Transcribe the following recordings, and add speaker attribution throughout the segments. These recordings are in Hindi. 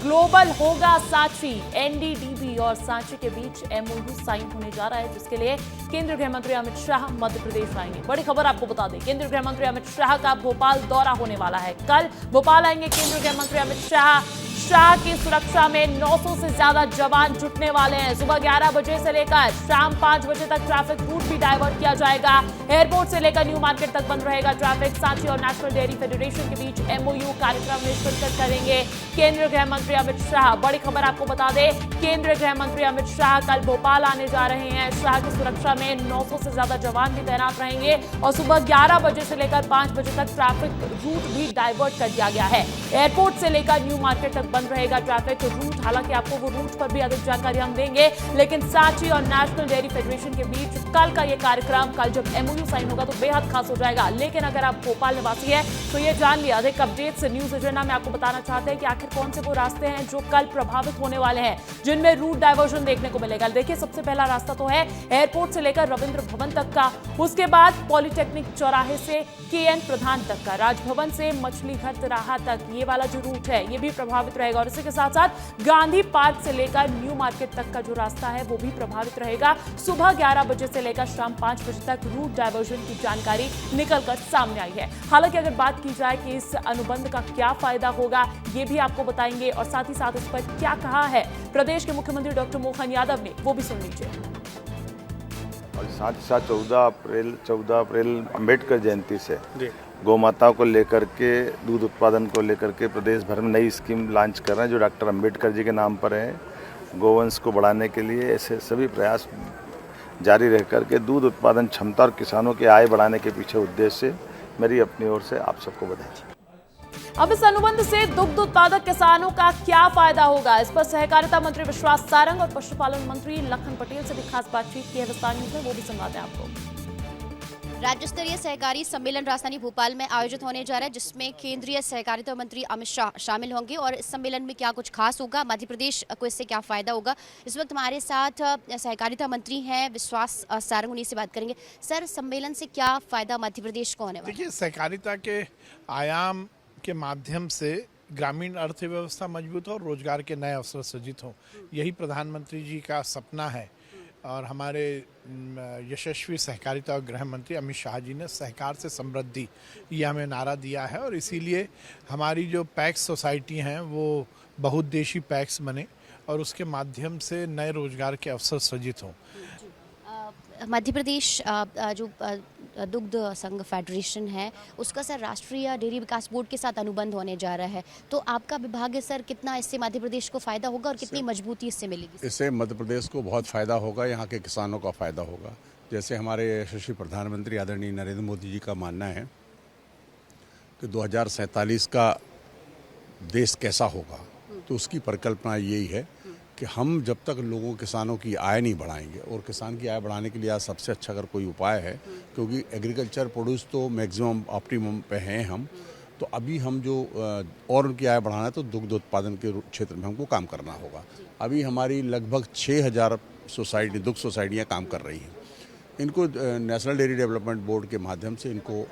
Speaker 1: ग्लोबल होगा सांची। एनडीडीबी और सांची के बीच एमओयू साइन होने जा रहा है, जिसके लिए केंद्रीय गृह मंत्री अमित शाह मध्य प्रदेश आएंगे। बड़ी खबर आपको बता दें, केंद्रीय गृह मंत्री अमित शाह का भोपाल दौरा होने वाला है। कल भोपाल आएंगे केंद्रीय गृह मंत्री अमित शाह की सुरक्षा में 900 से ज्यादा जवान जुटने वाले हैं। सुबह 11 बजे से लेकर शाम 5 बजे तक ट्रैफिक रूट भी डाइवर्ट किया जाएगा। एयरपोर्ट से लेकर न्यू मार्केट तक बंद रहेगा ट्रैफिक। सांची और नेशनल डेयरी फेडरेशन के बीच एमओयू कार्यक्रम में शिरकत करेंगे केंद्रीय गृह मंत्री अमित शाह। बड़ी खबर आपको बता दें, केंद्रीय गृह मंत्री अमित शाह कल भोपाल आने जा रहे हैं। शाह की सुरक्षा में 900 से ज्यादा जवान भी तैनात रहेंगे और सुबह 11 बजे से लेकर 5 बजे तक ट्रैफिक रूट भी डाइवर्ट कर दिया गया है। एयरपोर्ट से लेकर न्यू मार्केट तक बंद रहेगा ट्रैफिक रूट। हालांकि आपको वो रूट पर भी अधिक जानकारी हम देंगे, लेकिन सांची और नेशनल डेयरी फेडरेशन के बीच कल का ये कार्यक्रम, कल जब एमओयू साइन होगा तो बेहद खास हो जाएगा। लेकिन अगर आप भोपाल निवासी हैं तो ये जान लिया, अधिक अपडेट्स न्यूज एजेंडा में आपको बताना चाहते हैं कि आखिर कौन से वो रास्ते हैं जो कल प्रभावित होने वाले हैं, जिनमें रूट डाइवर्जन देखने को मिलेगा। देखिए, सबसे पहला रास्ता तो है एयरपोर्ट से लेकर रविंद्र भवन तक का, उसके बाद पॉलिटेक्निक चौराहे से केएन प्रधान तक का, राजभवन से मछली घर तिराहा तक ये वाला जो रूट है ये भी प्रभावित रहेगा। और इसी के साथ साथ गांधी पार्क से लेकर न्यू मार्केट तक का जो रास्ता है वो भी प्रभावित रहेगा। सुबह 11 बजे से लेकर शाम 5 बजे तक रूट डाइवर्जन की जानकारी निकलकर सामने आई है। हालांकि अगर बात की जाए कि इस अनुबंध का क्या फायदा होगा, ये भी आपको बताएंगे और साथ ही साथ इस पर क्या कहा है प्रदेश के मुख्यमंत्री डॉक्टर मोहन यादव ने, वो भी सुन लीजिए।
Speaker 2: और साथ ही साथ 14 अप्रैल अम्बेडकर जयंती से गौ माताओं को लेकर के, दूध उत्पादन को लेकर के प्रदेश भर में नई स्कीम लॉन्च कर रहे हैं जो डॉक्टर अम्बेडकर जी के नाम पर है। गोवंश को बढ़ाने के लिए ऐसे सभी प्रयास जारी रह करके दूध उत्पादन क्षमता और किसानों की आय बढ़ाने के पीछे उद्देश्य से मेरी अपनी ओर से आप सबको बधाई।
Speaker 1: अब इस अनुबंध से दुग्ध उत्पादक किसानों का क्या फायदा होगा, इस पर सहकारिता मंत्री विश्वास सारंग और पशुपालन मंत्री लखन पटेल से भी खास बातचीत की है। विस्तार न्यूज में वो भी सुनवाते हैं आपको।
Speaker 3: राज्य स्तरीय सहकारी सम्मेलन राजधानी भोपाल में आयोजित होने जा रहा है, जिसमें केंद्रीय सहकारिता मंत्री अमित शाह शामिल होंगे। और इस सम्मेलन में क्या कुछ खास होगा, मध्य प्रदेश को इससे क्या फायदा होगा, इस वक्त हमारे साथ सहकारिता मंत्री हैं विश्वास सारंग, उन्हीं से बात करेंगे। सर, सम्मेलन से क्या फायदा मध्य प्रदेश को होने वाला है?
Speaker 4: देखिए, सहकारिता के आयाम के माध्यम से ग्रामीण अर्थव्यवस्था मजबूत हो और रोजगार के नए अवसर सृजित हों, यही प्रधानमंत्री जी का सपना है। और हमारे यशस्वी सहकारिता और गृह मंत्री अमित शाह जी ने सहकार से समृद्धि ये हमें नारा दिया है। और इसीलिए हमारी जो पैक्स सोसाइटी हैं वो बहुउद्देशीय पैक्स बने और उसके माध्यम से नए रोजगार के अवसर सृजित हों।
Speaker 3: मध्य प्रदेश जो दुग्ध संघ फेडरेशन है उसका सर राष्ट्रीय डेयरी विकास बोर्ड के साथ अनुबंध होने जा रहा है, तो आपका विभाग है सर, कितना इससे मध्य प्रदेश को फायदा होगा और कितनी मजबूती इससे मिलेगी?
Speaker 5: इससे मध्य प्रदेश को बहुत फायदा होगा, यहाँ के किसानों का फायदा होगा। जैसे हमारे यशस्वी प्रधानमंत्री आदरणीय नरेंद्र मोदी जी का मानना है कि 2047 का देश कैसा होगा, तो उसकी परिकल्पना यही है कि हम जब तक लोगों किसानों की आय नहीं बढ़ाएंगे, और किसान की आय बढ़ाने के लिए आज सबसे अच्छा अगर कोई उपाय है, क्योंकि एग्रीकल्चर प्रोड्यूस तो मैक्सिमम ऑप्टिमम पे हैं हम, तो अभी हम जो और उनकी आय बढ़ाना है तो दुग्ध उत्पादन के क्षेत्र में हमको काम करना होगा। अभी हमारी लगभग 6000 दुग्ध सोसाइटियाँ काम कर रही हैं। इनको नेशनल डेयरी डेवलपमेंट बोर्ड के माध्यम से इनको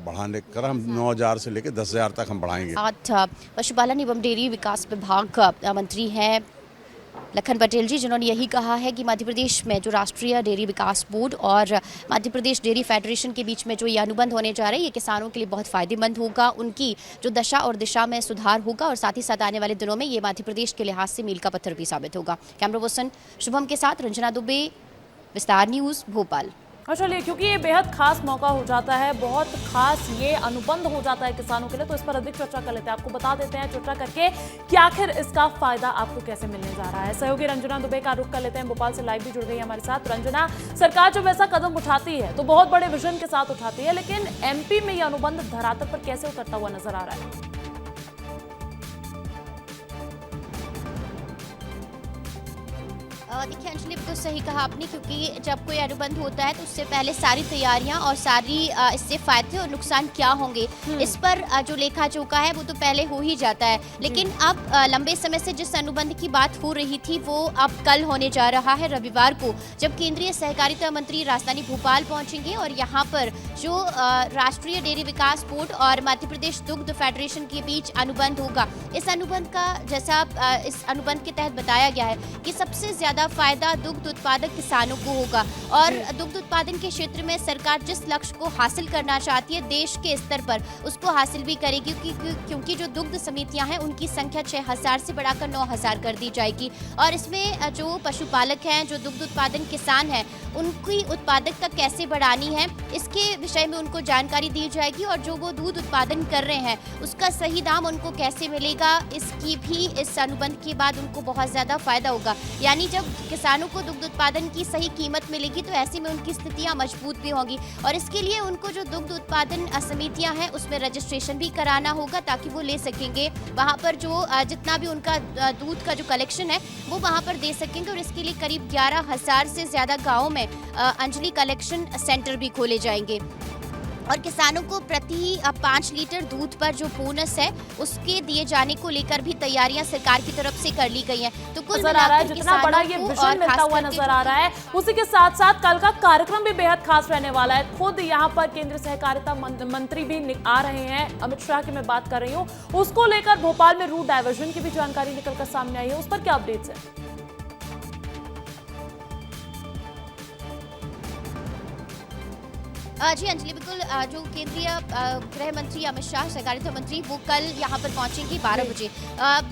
Speaker 5: बढ़ाने कर हम 9000 से लेकर 10,000 तक हम बढ़ाएंगे।
Speaker 3: आज पशुपालन एवं डेयरी विकास विभाग मंत्री हैं लखन पटेल जी, जिन्होंने यही कहा है कि मध्य प्रदेश में जो राष्ट्रीय डेयरी विकास बोर्ड और मध्य प्रदेश डेयरी फेडरेशन के बीच में जो ये अनुबंध होने जा रहे हैं, ये किसानों के लिए बहुत फायदेमंद होगा। उनकी जो दशा और दिशा में सुधार होगा और साथ ही साथ आने वाले दिनों में ये मध्य प्रदेश के लिहाज से मील का पत्थर भी साबित होगा। कैमरा पर्सन शुभम के साथ रंजना दुबे, विस्तार न्यूज, भोपाल।
Speaker 1: और चलिए, क्योंकि ये बेहद खास मौका हो जाता है, बहुत खास ये अनुबंध हो जाता है किसानों के लिए, तो इस पर अधिक चर्चा कर लेते हैं। आपको बता देते हैं चर्चा करके कि आखिर इसका फायदा आपको कैसे मिलने जा रहा है। सहयोगी रंजना दुबे का रुख कर लेते हैं, भोपाल से लाइव भी जुड़ गई हमारे साथ। रंजना, सरकार जब ऐसा कदम उठाती है तो बहुत बड़े विजन के साथ उठाती है, लेकिन एमपी में ये अनुबंध धरातल पर कैसे उतरता हुआ नजर आ रहा है?
Speaker 3: देखिए अंजलि, बिल्कुल सही कहा आपने, क्योंकि जब कोई अनुबंध होता है तो उससे पहले सारी तैयारियां और सारी इससे फायदे और नुकसान क्या होंगे इस पर जो लेखा जोखा है वो तो पहले हो ही जाता है। लेकिन अब लंबे समय से जिस अनुबंध की बात हो रही थी वो अब कल होने जा रहा है, रविवार को, जब केंद्रीय सहकारिता मंत्री राजधानी भोपाल पहुंचेंगे और यहाँ पर जो राष्ट्रीय डेयरी विकास बोर्ड और मध्य प्रदेश दुग्ध फेडरेशन के बीच अनुबंध होगा। इस अनुबंध का जैसा इस अनुबंध के तहत बताया गया है कि सबसे ज्यादा फायदा दुग्ध उत्पादक किसानों को होगा और दुग्ध उत्पादन के क्षेत्र में सरकार जिस लक्ष्य को हासिल करना चाहती है देश के स्तर पर उसको हासिल भी करेगी, क्योंकि जो दुग्ध समितियां हैं उनकी संख्या 6000 से बढ़ाकर 9000 कर दी जाएगी और इसमें जो पशुपालक हैं, जो दुग्ध उत्पादन किसान हैं, उनकी उत्पादकता कैसे बढ़ानी है इसके विषय में उनको जानकारी दी जाएगी और जो वो दूध उत्पादन कर रहे हैं उसका सही दाम उनको कैसे मिलेगा इसकी भी इस अनुबंध के बाद उनको बहुत ज़्यादा फायदा होगा। यानी जब किसानों को दुग्ध उत्पादन की सही कीमत मिलेगी तो ऐसे में उनकी स्थितियां मजबूत भी होंगी और इसके लिए उनको जो दुग्ध उत्पादन समितियां हैं उसमें रजिस्ट्रेशन भी कराना होगा ताकि वो ले सकेंगे वहाँ पर जो जितना भी उनका दूध का जो कलेक्शन है वो वहाँ पर दे सकेंगे और इसके लिए करीब 11,000 से ज़्यादा गाँवों में अंजलि कलेक्शन सेंटर भी खोले जाएंगे और किसानों को प्रति 5 लीटर दूध पर जो बोनस है उसके दिए जाने को लेकर भी तैयारियां सरकार की तरफ से कर ली गई हैं। तो कुल
Speaker 1: नजर आ रहा है जितना बड़ा ये विजन मिलता हुआ नजर आ रहा है, उसी के साथ साथ कल का कार्यक्रम भी बेहद खास रहने वाला है। खुद यहाँ पर केंद्रीय सहकारिता मंत्री भी आ रहे हैं, अमित शाह की मैं बात कर रही हूँ, उसको लेकर भोपाल में रूट डायवर्जन की भी जानकारी निकलकर सामने आई है, उस पर क्या अपडेट्स है?
Speaker 3: जी अंजलि, बिल्कुल जो केंद्रीय गृह मंत्री अमित शाह, सहकारिता मंत्री, वो कल यहाँ पर पहुँचेंगे 12 बजे।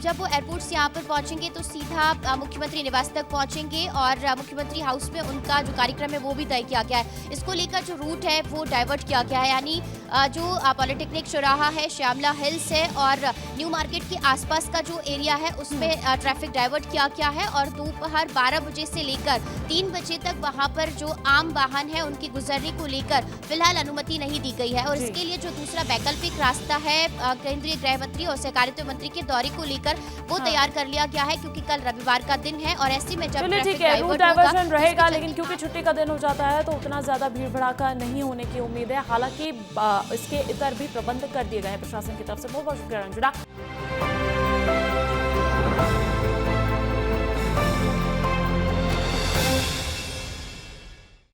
Speaker 3: जब वो एयरपोर्ट से यहाँ पर पहुँचेंगे तो सीधा मुख्यमंत्री निवास तक पहुँचेंगे और मुख्यमंत्री हाउस में उनका जो कार्यक्रम है वो भी तय किया गया है। इसको लेकर जो रूट है वो डाइवर्ट किया गया है, यानी जो पॉलिटेक्निक चौराहा है, श्यामला हिल्स है और न्यू मार्केट के आसपास का जो एरिया है उसमें ट्रैफिक डाइवर्ट किया गया है और दोपहर 12 बजे से लेकर 3 बजे तक वहाँ पर जो आम वाहन है उनके गुजरने को लेकर फिलहाल अनुमति नहीं दी गई है और इसके लिए जो दूसरा वैकल्पिक रास्ता है केंद्रीय गृह मंत्री और सहकारिता मंत्री के दौरे को लेकर वो तैयार कर लिया गया है, क्योंकि कल रविवार का दिन है और ऐसे में जब
Speaker 1: ठीक है रूट डाइवर्जन रहेगा, लेकिन क्योंकि छुट्टी का दिन हो जाता है तो उतना ज्यादा भीड़ भड़ाका नहीं होने की उम्मीद है। हालांकि इसके इतर भी प्रबंध कर दिए गए हैं प्रशासन की तरफ से। बहुत बहुत शुक्रिया रंजना।